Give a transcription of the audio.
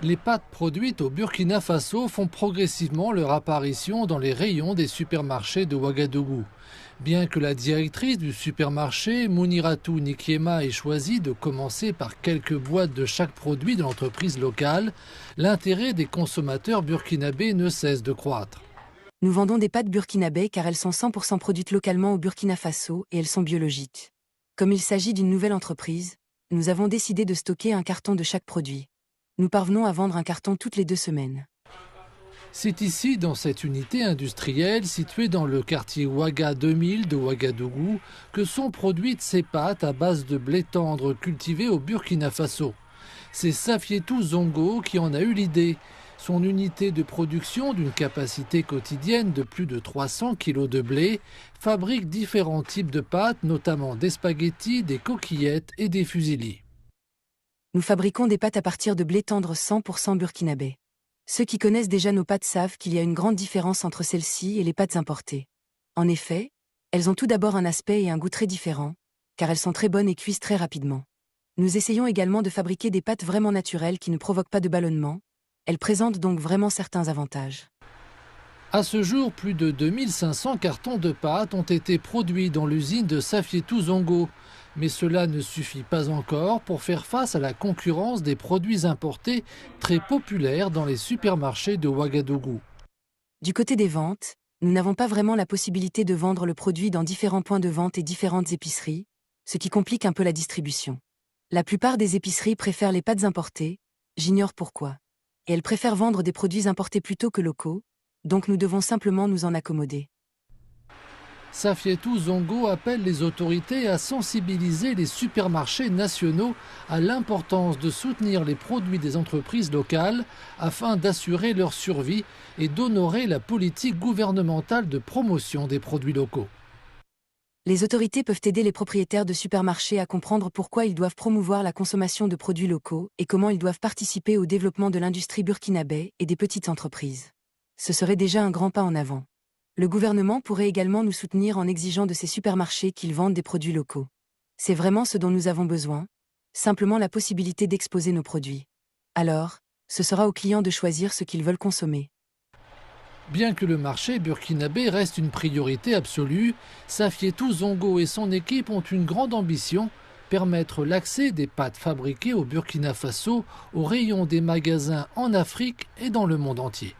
Les pâtes produites au Burkina Faso font progressivement leur apparition dans les rayons des supermarchés de Ouagadougou. Bien que la directrice du supermarché, Mouniratou Nikiema, ait choisi de commencer par quelques boîtes de chaque produit de l'entreprise locale, l'intérêt des consommateurs burkinabés ne cesse de croître. Nous vendons des pâtes burkinabè car elles sont 100% produites localement au Burkina Faso et elles sont biologiques. Comme il s'agit d'une nouvelle entreprise, nous avons décidé de stocker un carton de chaque produit. Nous parvenons à vendre un carton toutes les 2 semaines. C'est ici, dans cette unité industrielle située dans le quartier Ouaga 2000 de Ouagadougou, que sont produites ces pâtes à base de blé tendre cultivé au Burkina Faso. C'est Safietou Zongo qui en a eu l'idée. Son unité de production, d'une capacité quotidienne de plus de 300 kg de blé, fabrique différents types de pâtes, notamment des spaghettis, des coquillettes et des fusillis. Nous fabriquons des pâtes à partir de blé tendre 100% burkinabè. Ceux qui connaissent déjà nos pâtes savent qu'il y a une grande différence entre celles-ci et les pâtes importées. En effet, elles ont tout d'abord un aspect et un goût très différents, car elles sont très bonnes et cuisent très rapidement. Nous essayons également de fabriquer des pâtes vraiment naturelles qui ne provoquent pas de ballonnement. Elles présentent donc vraiment certains avantages. À ce jour, plus de 2500 cartons de pâtes ont été produits dans l'usine de Safietou Zongo. Mais cela ne suffit pas encore pour faire face à la concurrence des produits importés très populaires dans les supermarchés de Ouagadougou. Du côté des ventes, nous n'avons pas vraiment la possibilité de vendre le produit dans différents points de vente et différentes épiceries, ce qui complique un peu la distribution. La plupart des épiceries préfèrent les pâtes importées, j'ignore pourquoi. Et elles préfèrent vendre des produits importés plutôt que locaux, donc nous devons simplement nous en accommoder. Safietou Zongo appelle les autorités à sensibiliser les supermarchés nationaux à l'importance de soutenir les produits des entreprises locales afin d'assurer leur survie et d'honorer la politique gouvernementale de promotion des produits locaux. Les autorités peuvent aider les propriétaires de supermarchés à comprendre pourquoi ils doivent promouvoir la consommation de produits locaux et comment ils doivent participer au développement de l'industrie burkinabè et des petites entreprises. Ce serait déjà un grand pas en avant. Le gouvernement pourrait également nous soutenir en exigeant de ces supermarchés qu'ils vendent des produits locaux. C'est vraiment ce dont nous avons besoin, simplement la possibilité d'exposer nos produits. Alors, ce sera aux clients de choisir ce qu'ils veulent consommer. Bien que le marché burkinabé reste une priorité absolue, Safietou Zongo et son équipe ont une grande ambition, permettre l'accès des pâtes fabriquées au Burkina Faso aux rayons des magasins en Afrique et dans le monde entier.